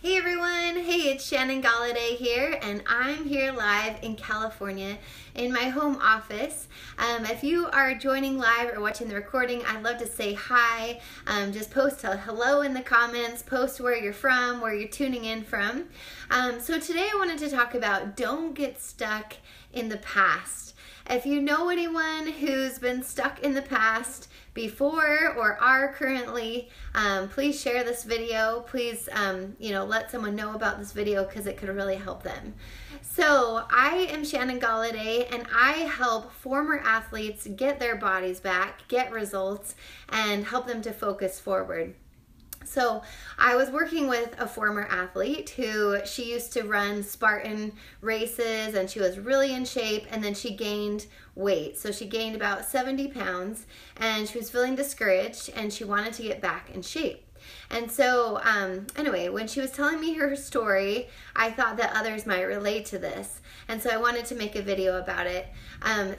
Hey everyone, hey, it's Shannon Galladay here, and I'm here live in California in my home office. If you are joining live or watching the recording, I'd love to say hi. Just post a hello in the comments, post where you're from, where you're tuning in from. So today I wanted to talk about don't get stuck in the past. If you know anyone who's been stuck in the past before or are currently, please share this video. Please, let someone know about this video because it could really help them. So I am Shannon Galladay, and I help former athletes get their bodies back, get results, and help them to focus forward. So I was working with a former athlete who she used to run Spartan races, and she was really in shape, and then she gained weight. So she gained about 70 pounds, and she was feeling discouraged, and she wanted to get back in shape. And so anyway, when she was telling me her story, I thought that others might relate to this. And so I wanted to make a video about it.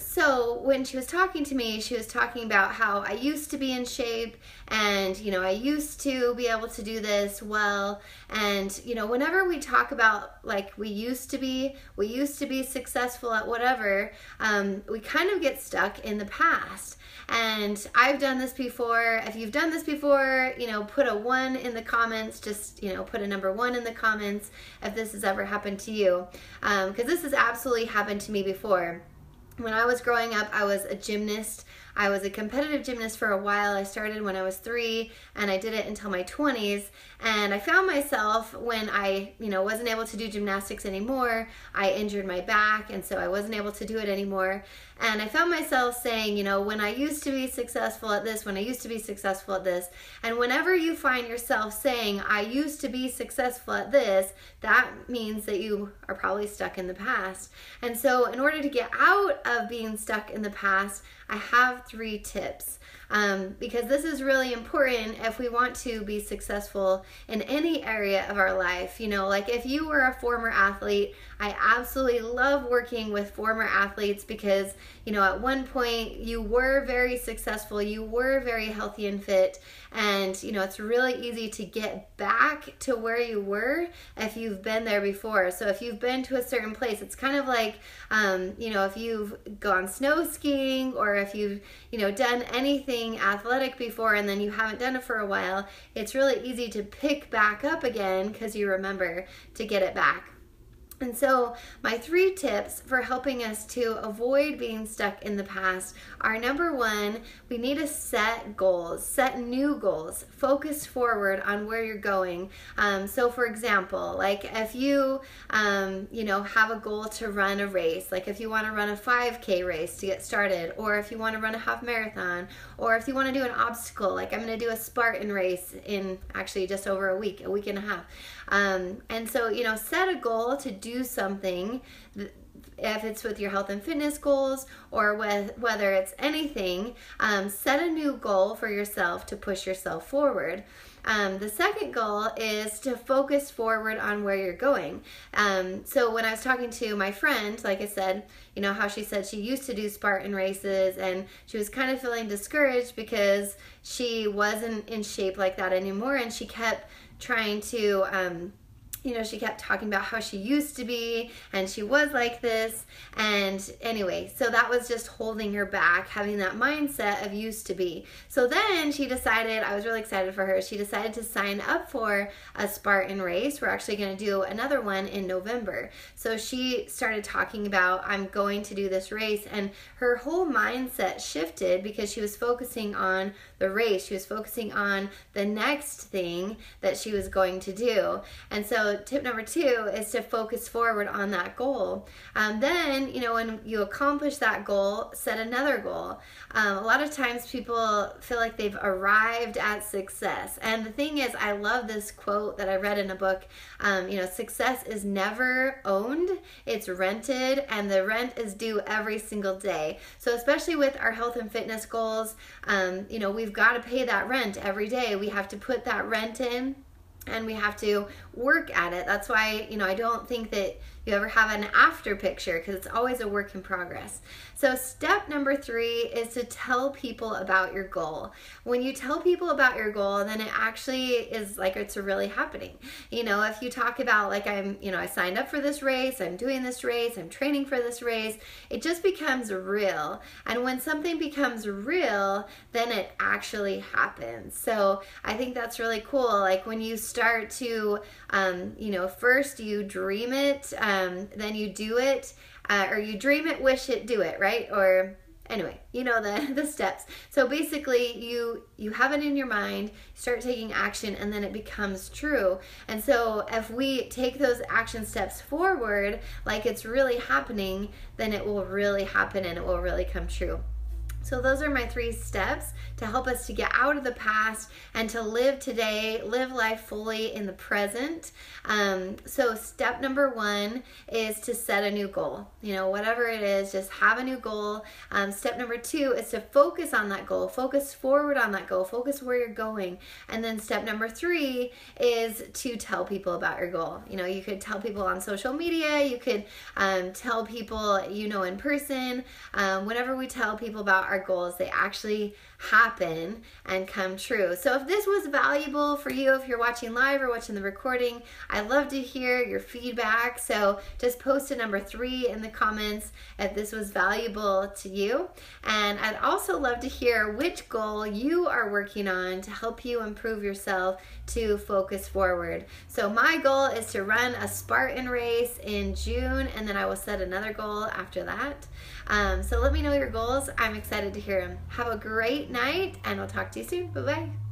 So when she was talking to me, she was talking about how I used to be in shape, and I used to be able to do this well. And whenever we talk about like we used to be successful at whatever, we kind of get stuck in the past. And I've done this before. If you've done this before, put a 1 in the comments. Just, put a number 1 in the comments if this has ever happened to you. Because this has absolutely happened to me before. When I was growing up, I was a gymnast. I was a competitive gymnast for a while. I started when I was 3, and I did it until my 20s. And I found myself when I, wasn't able to do gymnastics anymore, I injured my back, and so I wasn't able to do it anymore. And I found myself saying, when I used to be successful at this, when I used to be successful at this. And whenever you find yourself saying, I used to be successful at this, that means that you are probably stuck in the past. And so in order to get out of being stuck in the past, I have 3 tips, because this is really important if we want to be successful in any area of our life. Like if you were a former athlete, I absolutely love working with former athletes because, at one point you were very successful, you were very healthy and fit, and, it's really easy to get back to where you were if you've been there before. So if you've been to a certain place, it's kind of like, if you've gone snow skiing, or if you've, done anything athletic before and then you haven't done it for a while, it's really easy to pick back up again because you remember to get it back. And so my 3 tips for helping us to avoid being stuck in the past are: number 1, we need to set goals, set new goals, focus forward on where you're going. So for example, like if you, have a goal to run a race, like if you want to run a 5K race to get started, or if you want to run a half marathon, or if you want to do an obstacle, like I'm going to do a Spartan race in actually just over a week and a half. And so, set a goal to do something, if it's with your health and fitness goals or whether it's anything, set a new goal for yourself to push yourself forward. The second goal is to focus forward on where you're going. So when I was talking to my friend, like I said, how she said she used to do Spartan races and she was kind of feeling discouraged because she wasn't in shape like that anymore, and she kept trying to she kept talking about how she used to be and she was like this. And anyway, so that was just holding her back, having that mindset of used to be. So then she decided, I was really excited for her, she decided to sign up for a Spartan race. We're actually going to do another one in November. So she started talking about, I'm going to do this race, and her whole mindset shifted because she was focusing on the race. She was focusing on the next thing that she was going to do. And so tip number 2 is to focus forward on that goal. Then, when you accomplish that goal, set another goal. A lot of times people feel like they've arrived at success. And the thing is, I love this quote that I read in a book. Success is never owned, it's rented, and the rent is due every single day. So especially with our health and fitness goals, we've got to pay that rent every day. We have to put that rent in. and we have to work at it. That's why, I don't think that you ever have an after picture, because it's always a work in progress. So step number 3 is to tell people about your goal. When you tell people about your goal, then it actually is like it's really happening. If you talk about like I signed up for this race, I'm doing this race, I'm training for this race, it just becomes real. And when something becomes real, then it actually happens. So I think that's really cool. Like when you start to, first you dream it, then you do it, or you dream it, wish it, do it, right? Or anyway, the steps. So basically you have it in your mind, start taking action, and then it becomes true. And so if we take those action steps forward, like it's really happening, then it will really happen and it will really come true. So those are my 3 steps to help us to get out of the past and to live today, live life fully in the present. So step number 1 is to set a new goal. Whatever it is, just have a new goal. Step number 2 is to focus on that goal, focus forward on that goal, focus where you're going. And then step number 3 is to tell people about your goal. You could tell people on social media, you could tell people in person. Whenever we tell people about our goals, they actually happen and come true. So if this was valuable for you, if you're watching live or watching the recording, I'd love to hear your feedback. So just post a number 3 in the comments if this was valuable to you. And I'd also love to hear which goal you are working on to help you improve yourself to focus forward. So my goal is to run a Spartan race in June, and then I will set another goal after that. So let me know your goals. I'm excited to hear them. Have a great night, and we'll talk to you soon. Bye-bye.